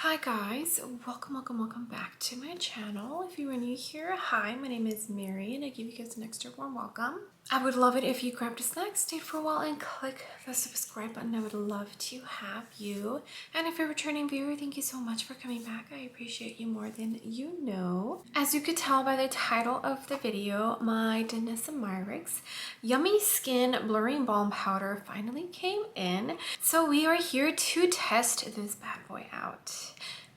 Hi guys, welcome back to my channel. If you are new here, hi, my name is Mary and I give you guys an extra warm welcome. I would love it if you grabbed a snack, stayed for a while and click the subscribe button. I would love to have you. And if you're a returning viewer, thank you so much for coming back. I appreciate you more than you know. As you could tell by the title of the video, my Danessa Myricks Yummy Skin Blurring Balm Powder finally came in. So we are here to test this bad boy out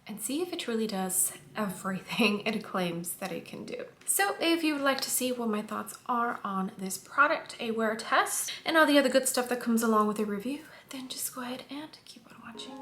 and see if it truly does everything it claims that it can do. So if you would like to see what my thoughts are on this product, a wear test, and all the other good stuff that comes along with a review, then just go ahead and keep on watching.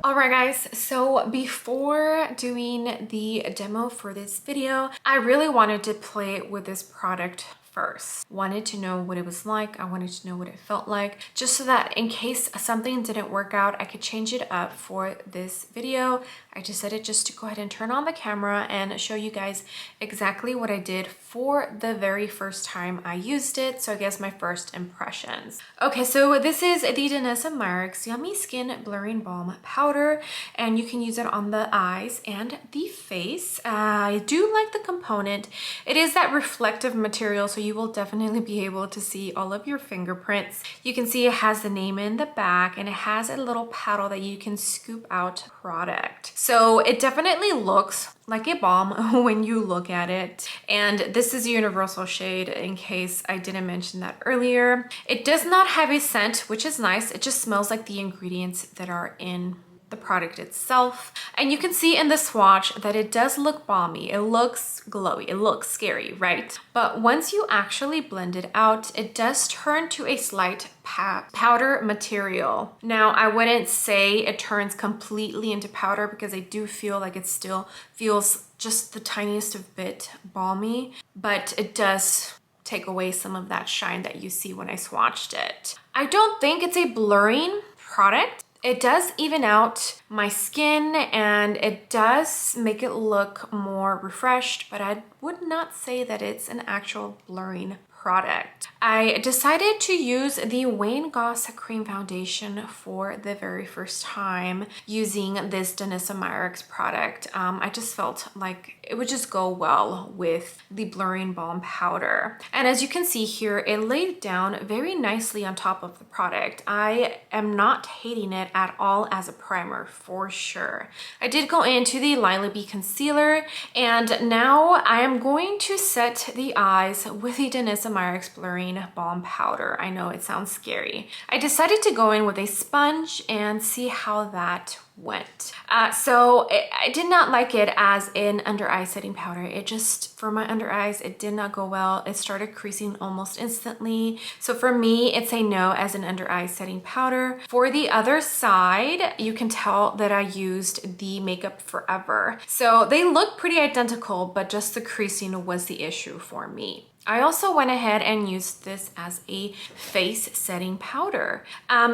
Alright guys, so before doing the demo for this video, I really wanted to play with this product first. Wanted to know what it was like. I wanted to know what it felt like, just so that in case something didn't work out, I could change it up for this video. I decided just to go ahead and turn on the camera and show you guys exactly what I did for the very first time I used it. So I guess my first impressions. Okay, so this is the Danessa Myricks Yummy Skin Blurring Balm Powder, and you can use it on the eyes and the face. I do like the component. It is that reflective material, so you will definitely be able to see all of your fingerprints. You can see it has the name in the back and it has a little paddle that you can scoop out product. So it definitely looks like a balm when you look at it. And this is a universal shade in case I didn't mention that earlier. It does not have a scent, which is nice. It just smells like the ingredients that are in the product itself. And you can see in the swatch that it does look balmy. It looks glowy. It looks scary, right? But once you actually blend it out, it does turn to a slight powder material. Now, I wouldn't say it turns completely into powder because I do feel like it still feels just the tiniest of bit balmy, but it does take away some of that shine that you see when I swatched it. I don't think it's a blurring product. It does even out my skin and it does make it look more refreshed, but I would not say that it's an actual blurring product. I decided to use the Goss cream foundation for the very first time using this Danessa Myricks product. I just felt like it would just go well with the blurring balm powder. And as you can see here, it laid down very nicely on top of the product. I am not hating it at all as a primer for sure. I did go into the Lila Bee concealer, and now I am going to set the eyes with the Danessa Myricks blurring balm powder. I know it sounds scary. I decided to go in with a sponge and see how that went. I did not like it as an under eye setting powder. It just, for my under eyes, it did not go well. It started creasing almost instantly. So for me, it's a no as an under eye setting powder. For the other side, you can tell that I used the Makeup Forever. So they look pretty identical, but just the creasing was the issue for me. I also went ahead and used this as a face setting powder.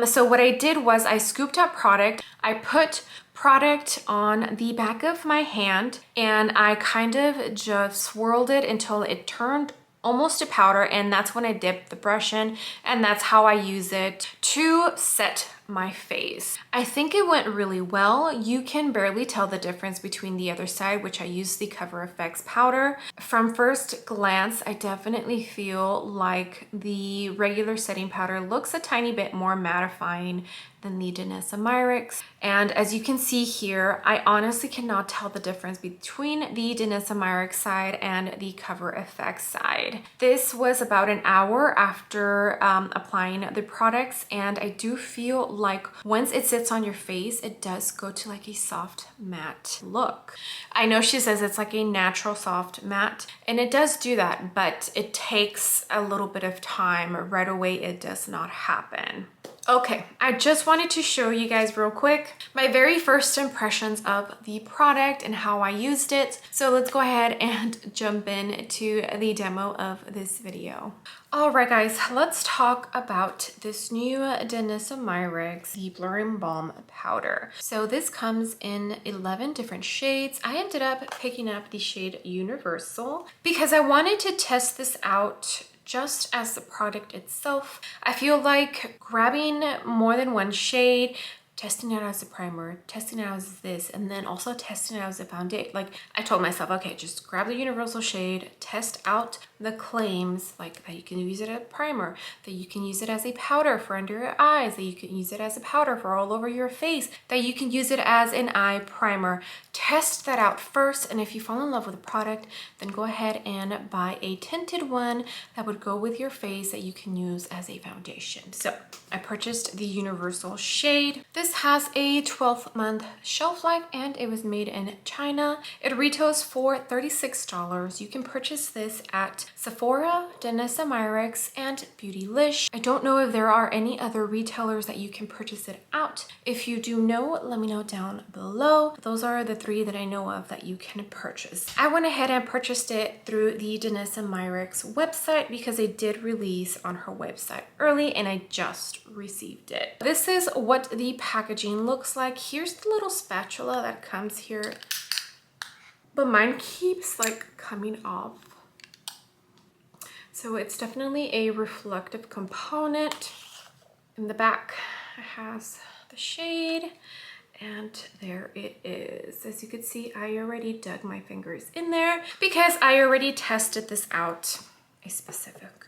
So what I did was I scooped up product. I put product on the back of my hand and I kind of just swirled it until it turned almost to powder, and that's when I dipped the brush in, and that's how I use it to set my face. I think it went really well. You can barely tell the difference between the other side, which I used the Cover FX powder. From first glance, I definitely feel like the regular setting powder looks a tiny bit more mattifying than the Danessa Myricks. And as you can see here, I honestly cannot tell the difference between the Danessa Myricks side and the Cover FX side. This was about an hour after applying the products, and I do feel like once it sits on your face, it does go to like a soft matte look. I know she says it's like a natural soft matte, and it does do that, but it takes a little bit of time. Right away, it does not happen. Okay, I just wanted to show you guys real quick my very first impressions of the product and how I used it. So let's go ahead and jump into the demo of this video. All right, guys, let's talk about this new Danessa Myricks, the Blurring Balm Powder. So this comes in 11 different shades. I ended up picking up the shade Universal because I wanted to test this out just as the product itself. I feel like grabbing more than one shade, testing it as a primer, testing it as this, and then also testing it as a foundation. Like, I told myself, okay, just grab the universal shade, test out the claims, like that you can use it as a primer, that you can use it as a powder for under your eyes, that you can use it as a powder for all over your face, that you can use it as an eye primer. Test that out first, and if you fall in love with the product, then go ahead and buy a tinted one that would go with your face that you can use as a foundation. So I purchased the universal shade. This has a 12-month shelf life and it was made in China. It retails for $36. You can purchase this at Sephora, Danessa Myricks, and Beautylish. I don't know if there are any other retailers that you can purchase it at. If you do know, let me know down below. Those are the three that I know of that you can purchase. I went ahead and purchased it through the Danessa Myricks website because they did release on her website early and I just received it. This is what the packaging looks like. Here's the little spatula that comes here, but mine keeps like coming off. So it's definitely a reflective component. In the back, it has the shade, and there it is. As you can see, I already dug my fingers in there because I already tested this out a specific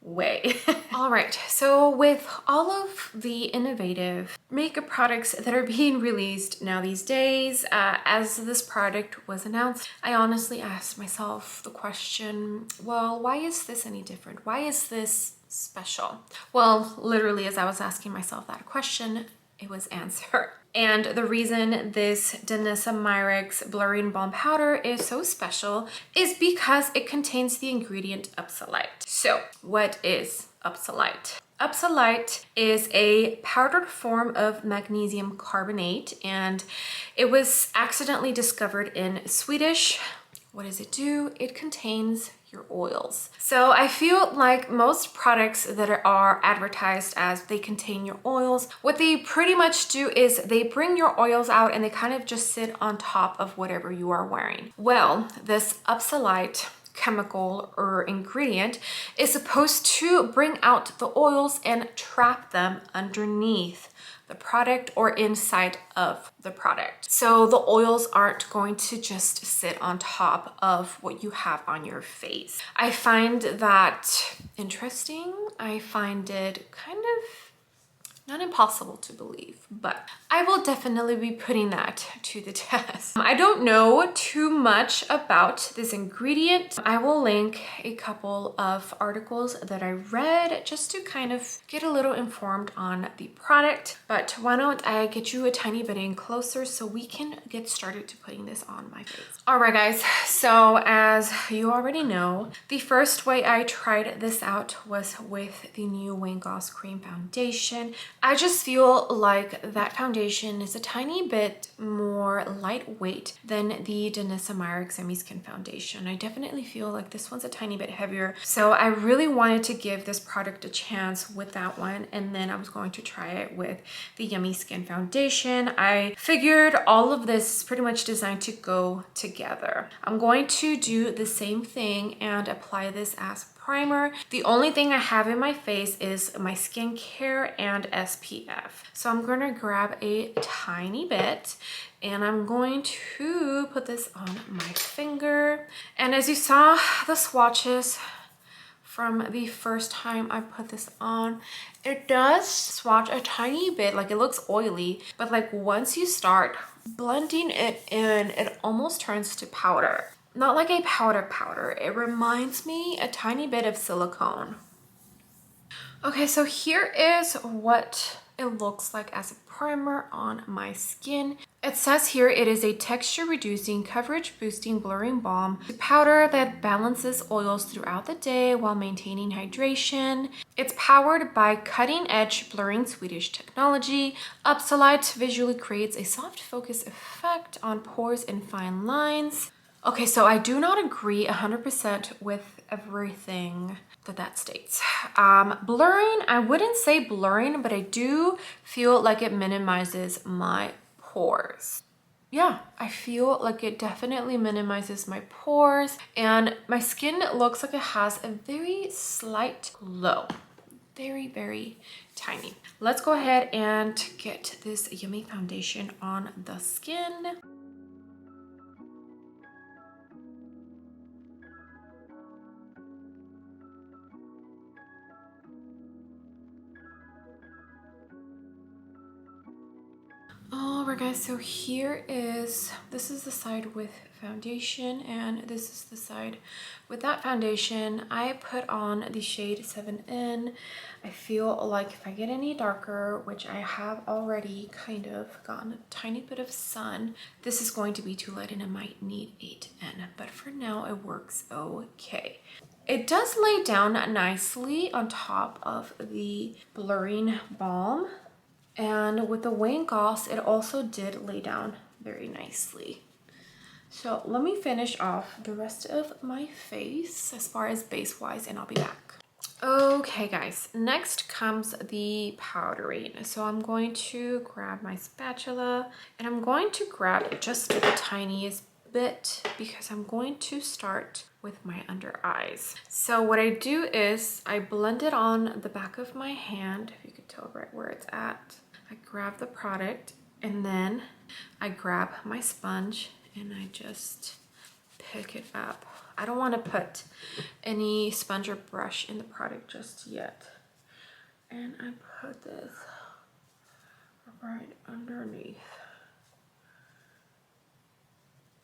way. All right, so with all of the innovative makeup products that are being released now these days, as this product was announced, I honestly asked myself the question, well, why is this any different? Why is this special? Well, literally, as I was asking myself that question, it was answered. And the reason this Danessa Myricks Blurring Balm Powder is so special is because it contains the ingredient Upsolite. So what is Upsolite? Upsolite is a powdered form of magnesium carbonate, and it was accidentally discovered in Swedish. What does it do? It contains your oils. So I feel like most products that are advertised as they contain your oils, what they pretty much do is they bring your oils out and they kind of just sit on top of whatever you are wearing. Well, this Upsolite chemical or ingredient is supposed to bring out the oils and trap them underneath the product or inside of the product. So the oils aren't going to just sit on top of what you have on your face. I find that interesting. I find it kind of not impossible to believe, but I will definitely be putting that to the test. I don't know too much about this ingredient. I will link a couple of articles that I read just to kind of get a little informed on the product, but why don't I get you a tiny bit in closer so we can get started to putting this on my face. All right, guys, so as you already know, the first way I tried this out was with the new Goss Cream Foundation. I just feel like that foundation is a tiny bit more lightweight than the Danessa Myricks Skin Foundation. I definitely feel like this one's a tiny bit heavier. So I really wanted to give this product a chance with that one. And then I was going to try it with the Yummy Skin Foundation. I figured all of this is pretty much designed to go together. I'm going to do the same thing and apply this as primer. The only thing I have in my face is my skincare and SPF. So I'm gonna grab a tiny bit and I'm going to put this on my finger. And as you saw the swatches from the first time I put this on, it does swatch a tiny bit, like it looks oily, but like once you start blending it in, it almost turns to powder. Not like a powder. It reminds me a tiny bit of silicone. Okay, so here is what it looks like as a primer on my skin. It says here it is a texture reducing, coverage boosting, blurring balm, a powder that balances oils throughout the day while maintaining hydration. It's powered by cutting edge blurring Swedish technology. Upsolite visually creates a soft focus effect on pores and fine lines. Okay, so I do not agree 100% with everything that states. Blurring, I wouldn't say blurring, but I do feel like it minimizes my pores. yeah, I feel like it definitely minimizes my pores and my skin looks like it has a very slight glow. Very, very tiny. Let's go ahead and get this yummy foundation on the skin. All right guys, so this is the side with foundation and this is the side without foundation. I put on the shade 7N. I feel like if I get any darker, which I have already kind of gotten a tiny bit of sun, this is going to be too light and I might need 8N, but for now it works okay. It does lay down nicely on top of the blurring balm. And with the Wayne Goss, it also did lay down very nicely. So let me finish off the rest of my face as far as base wise and I'll be back. Okay guys, next comes the powdering. So I'm going to grab my spatula and I'm going to grab just the tiniest bit because I'm going to start with my under eyes. So what I do is I blend it on the back of my hand, if you could tell right where it's at. I grab the product and then I grab my sponge and I just pick it up. I don't want to put any sponge or brush in the product just yet. And I put this right underneath.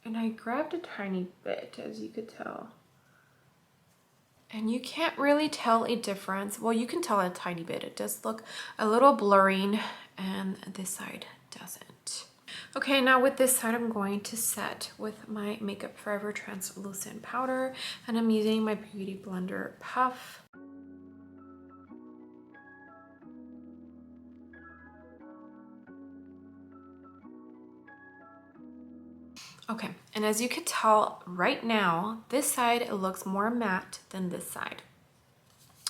And I grabbed a tiny bit, as you could tell. And you can't really tell a difference. Well, you can tell a tiny bit. It does look a little blurring and this side doesn't. Okay, now with this side, I'm going to set with my Makeup Forever translucent powder and I'm using my Beauty Blender Puff. Okay, and as you could tell right now, this side looks more matte than this side.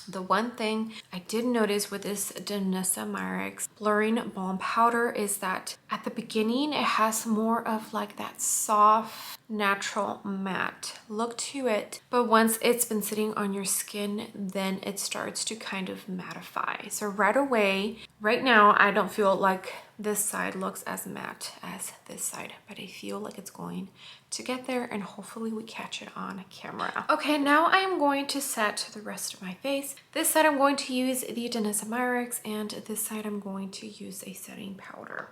The one thing I did notice with this Danessa Myricks blurring balm powder is that at the beginning it has more of like that soft natural matte look to it, but once it's been sitting on your skin then it starts to kind of mattify. So right away, right now I don't feel like this side looks as matte as this side, but I feel like it's going to get there and hopefully we catch it on camera. Okay, now I am going to set the rest of my face. This side I'm going to use the Danessa Myricks and this side I'm going to use a setting powder.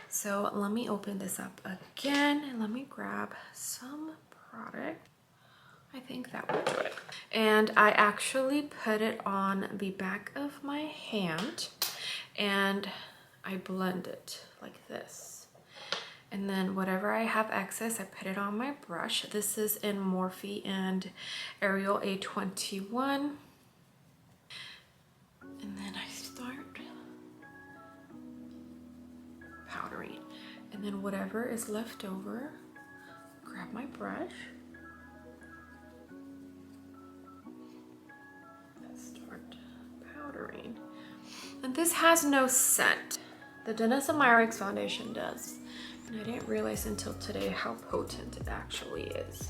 So let me open this up again and let me grab some product. I think that will do it. And I actually put it on the back of my hand and I blend it like this. And then whatever I have excess, I put it on my brush. This is in Morphe and Ariel A21. And then I start powdering. And then whatever is left over, grab my brush. Start powdering. And this has no scent. The Danessa Myricks foundation does. And I didn't realize until today how potent it actually is.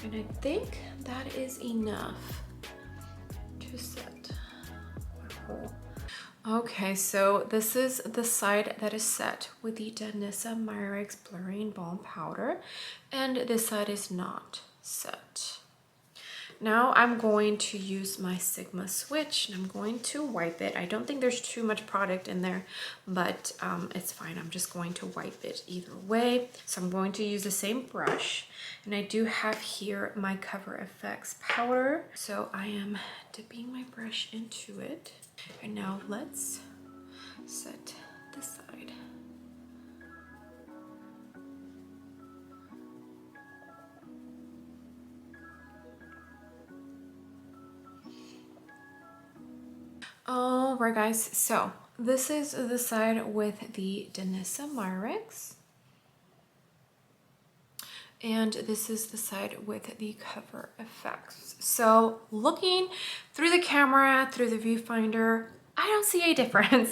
And I think that is enough to set my whole. Okay, so this is the side that is set with the Danessa Myricks Blurring Balm Powder, and this side is not set. Now I'm going to use my Sigma switch and I'm going to wipe it. I don't think there's too much product in there, but it's fine. I'm just going to wipe it either way. So I'm going to use the same brush and I do have here my Cover FX powder. So I am dipping my brush into it. And now let's set this side. All right, guys, so this is the side with the Danessa Myricks. And this is the side with the Cover FX. So looking through the camera, through the viewfinder, I don't see a difference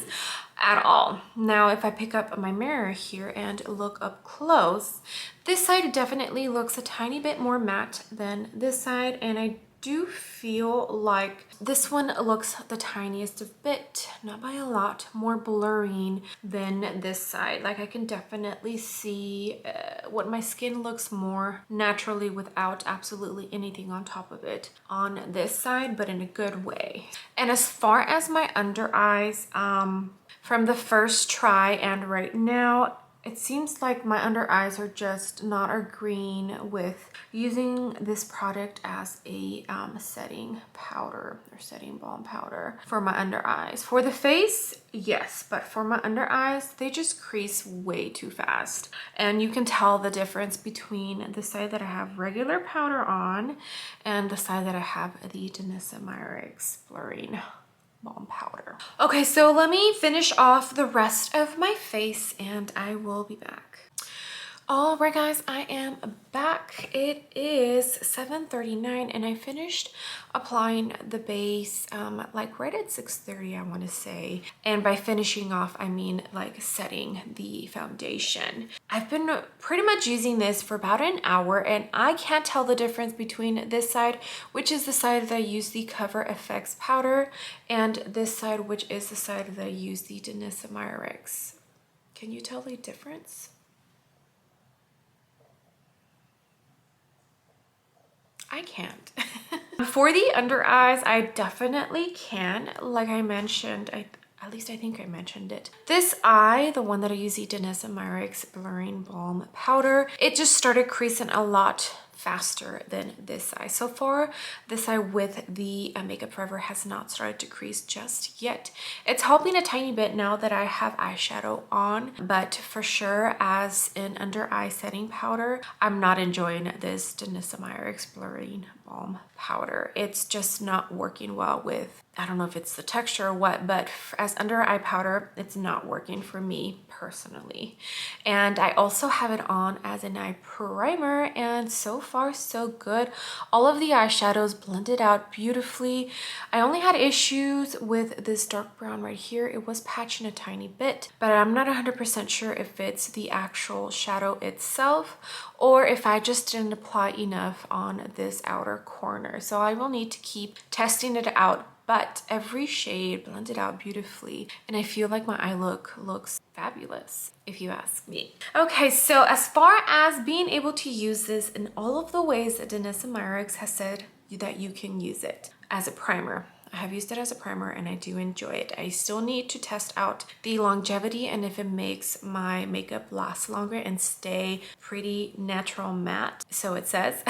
at all. Now, if I pick up my mirror here and look up close, this side definitely looks a tiny bit more matte than this side, and I do feel like this one looks the tiniest bit, not by a lot, more blurring than this side. Like I can definitely see what my skin looks more naturally without absolutely anything on top of it on this side, but in a good way. And as far as my under eyes, from the first try and right now, it seems like my under eyes are just not agreeing with using this product as a setting powder or setting balm powder for my under eyes. For the face, yes, but for my under eyes, they just crease way too fast. And you can tell the difference between the side that I have regular powder on and the side that I have the Danessa Myricks blurring balm powder. Okay, so let me finish off the rest of my face and I will be back. All right, guys, I am back. It is 7:39 and I finished applying the base like right at 6:30, I want to say. And by finishing off, I mean like setting the foundation. I've been pretty much using this for about an hour and I can't tell the difference between this side, which is the side that I use the Cover FX powder, and this side, which is the side that I use the Danessa Myricks. Can you tell the difference? I can't. For the under eyes, I definitely can. Like I mentioned, at least I think I mentioned it. This eye, the one that I use, the Danessa Myricks Blurring Balm Powder, it just started creasing a lot faster than this eye. So far, this eye with the Makeup Forever has not started to crease just yet. It's helping a tiny bit now that I have eyeshadow on, but for sure as an under eye setting powder, I'm not enjoying this Danessa Myricks Blurring Balm Powder. It's just not working well with, I don't know if it's the texture or what, but as under eye powder, it's not working for me personally. And I also have it on as an eye primer, and so far so good. All of the eyeshadows blended out beautifully. I only had issues with this dark brown right here. It was patching a tiny bit, but I'm not 100% sure if it's the actual shadow itself or if I just didn't apply enough on this outer corner. So I will need to keep testing it out, but every shade blended out beautifully and I feel like my eye look looks fabulous, if you ask me. Okay, so as far as being able to use this in all of the ways that Danessa Myricks has said that you can use it as a primer, I have used it as a primer and I do enjoy it. I still need to test out the longevity and if it makes my makeup last longer and stay pretty natural matte. So it says.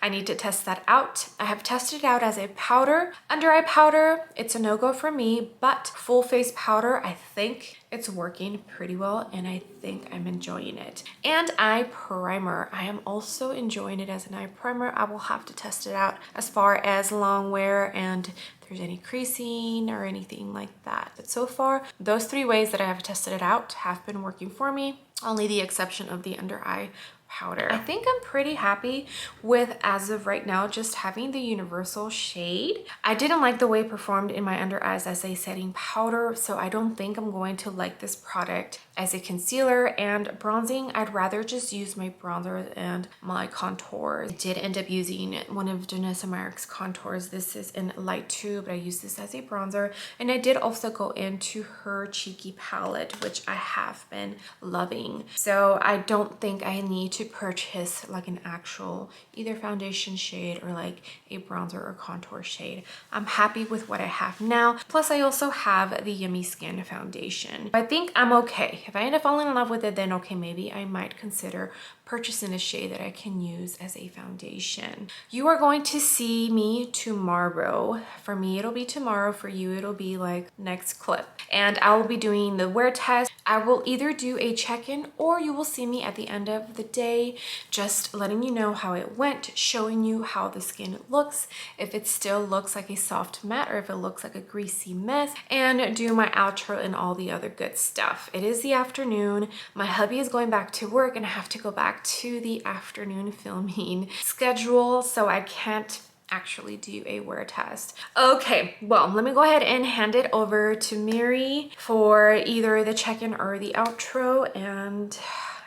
I need to test that out. I have tested it out as a powder. Under eye powder, it's a no-go for me, but full face powder, I think it's working pretty well and I think I'm enjoying it. And eye primer, I am also enjoying it as an eye primer. I will have to test it out as far as long wear and if there's any creasing or anything like that. But so far, those 3 ways that I have tested it out have been working for me. Only the exception of the under eye powder. I think I'm pretty happy with, as of right now, just having the universal shade. I didn't like the way it performed in my under eyes as a setting powder, so I don't think I'm going to like this product as a concealer and bronzing. I'd rather just use my bronzer and my contours. I did end up using one of Danessa Myricks contours. This is in light 2, but I use this as a bronzer. And I did also go into her cheeky palette, which I have been loving. So I don't think I need to purchase like an actual either foundation shade or like a bronzer or contour shade. I'm happy with what I have now. Plus I also have the Yummy Skin foundation. I think I'm okay. If I end up falling in love with it, then okay, maybe I might consider purchasing a shade that I can use as a foundation. You are going to see me tomorrow. For me, it'll be tomorrow. For you, it'll be like next clip. And I will be doing the wear test. I will either do a check-in or you will see me at the end of the day, just letting you know how it went, showing you how the skin looks, if it still looks like a soft matte or if it looks like a greasy mess, and do my outro and all the other good stuff. It is the afternoon. My hubby is going back to work and I have to go back to the afternoon filming schedule, so I can't actually do a wear test. Okay, well, let me go ahead and hand it over to Mary for either the check-in or the outro, and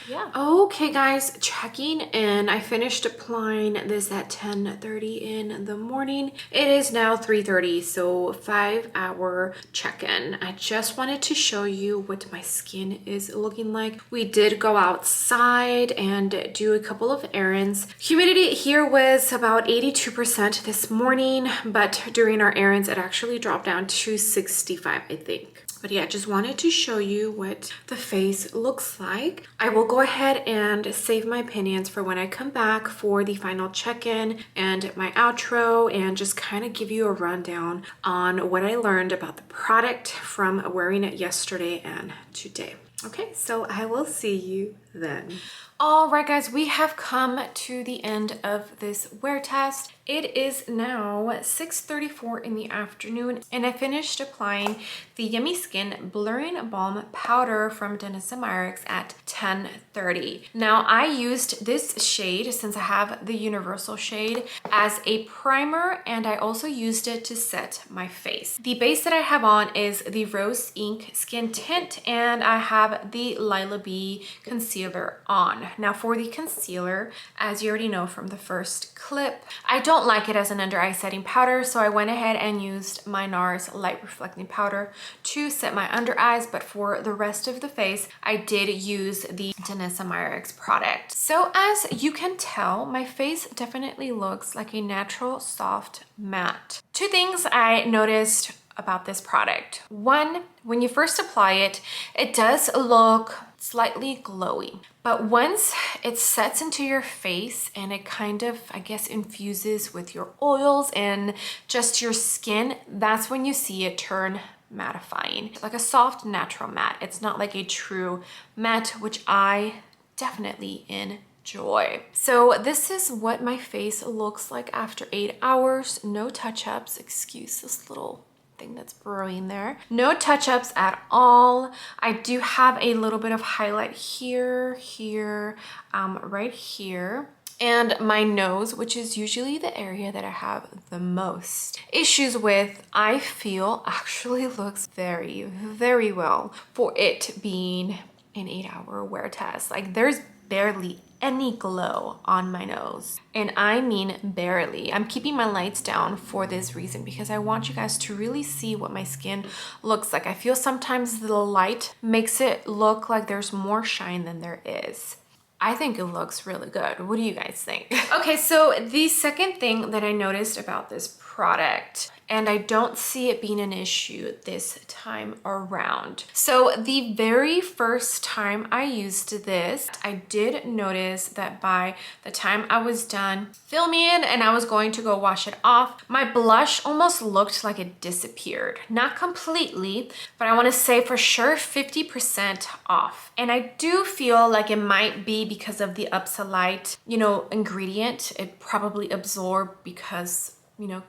yeah. Okay guys, checking in. I finished applying this at 10:30 in the morning. It is now 3:30, so 5-hour check-in. I just wanted to show you what my skin is looking like. We did go outside and do a couple of errands. Humidity here was about 82% this morning, but during our errands it actually dropped down to 65, I think. But yeah, just wanted to show you what the face looks like. I will go ahead and save my opinions for when I come back for the final check-in and my outro, and just kind of give you a rundown on what I learned about the product from wearing it yesterday and today. Okay, so I will see you then. All right, guys, we have come to the end of this wear test. It is now 6:34 in the afternoon, and I finished applying the Yummy Skin Blurring Balm Powder from Danessa Myricks at 10:30. Now, I used this shade, since I have the universal shade, as a primer, and I also used it to set my face. The base that I have on is the Rose Ink Skin Tint, and I have the Lila Bee concealer on. Now, for the concealer, as you already know from the first clip, I don't like it as an under eye setting powder, so I went ahead and used my NARS light reflecting powder to set my under eyes, but for the rest of the face I did use the Danessa Myricks product. So as you can tell, my face definitely looks like a natural soft matte. Two things I noticed about this product. One, when you first apply it, it does look slightly glowy, but once it sets into your face and it kind of, I guess, infuses with your oils and just your skin, that's when you see it turn mattifying, like a soft natural matte. It's not like a true matte, which I definitely enjoy. So this is what my face looks like after 8 hours. No touch-ups. Excuse this little thing that's brewing there. No touch-ups at all. I do have a little bit of highlight here, right here, and my nose, which is usually the area that I have the most issues with, I feel actually looks very, very well for it being an 8-hour wear test. Like, there's barely any glow on my nose, and I mean barely. I'm keeping my lights down for this reason, because I want you guys to really see what my skin looks like. I feel sometimes the light makes it look like there's more shine than there is. I think it looks really good. What do you guys think? Okay, so the second thing that I noticed about this product, and I don't see it being an issue this time around. So the very first time I used this, I did notice that by the time I was done filming and I was going to go wash it off, my blush almost looked like it disappeared. Not completely, but I want to say for sure 50% off. And I do feel like it might be because of the Upsolite, ingredient. It probably absorbed, because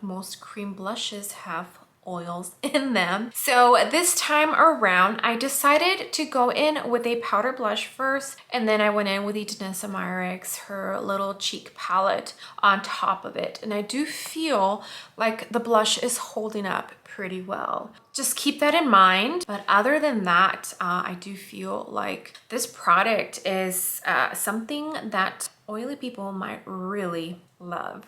most cream blushes have oils in them. So this time around, I decided to go in with a powder blush first, and then I went in with the Danessa Myricks, her little cheek palette on top of it. And I do feel like the blush is holding up pretty well. Just keep that in mind. But other than that, I do feel like this product is something that oily people might really love.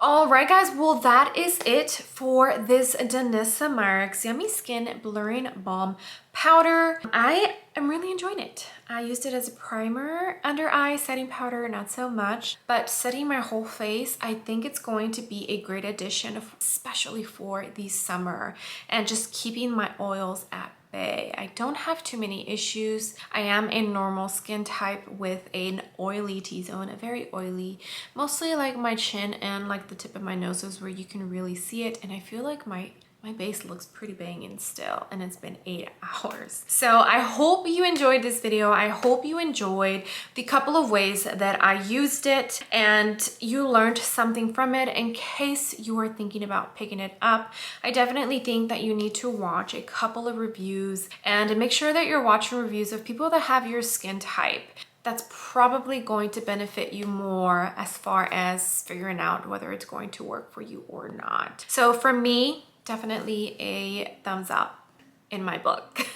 All right, guys, well, that is it for this Danessa Myricks Yummy Skin Blurring Balm Powder. I am really enjoying it. I used it as a primer, under eye setting powder, not so much, but setting my whole face, I think it's going to be a great addition, especially for the summer, and just keeping my oils at bay. I don't have too many issues. I am a normal skin type with an oily T-zone, a very oily, mostly like my chin and like the tip of my nose is where you can really see it. And I feel like my base looks pretty banging still, and it's been 8 hours. So I hope you enjoyed this video. I hope you enjoyed the couple of ways that I used it and you learned something from it. In case you are thinking about picking it up, I definitely think that you need to watch a couple of reviews and make sure that you're watching reviews of people that have your skin type. that's probably going to benefit you more as far as figuring out whether it's going to work for you or not. So for me, definitely a thumbs up in my book.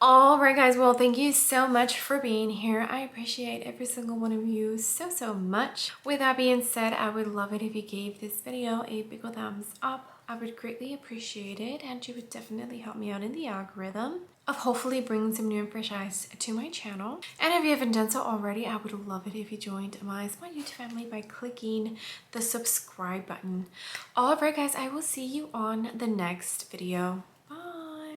All right, guys, well, thank you so much for being here. I appreciate every single one of you so much. With that being said, I would love it if you gave this video a big ol' thumbs up. I would greatly appreciate it, and you would definitely help me out in the algorithm of hopefully bringing some new and fresh eyes to my channel. And if you haven't done so already, I would love it if you joined my YouTube family by clicking the subscribe button. All right, guys, I will see you on the next video.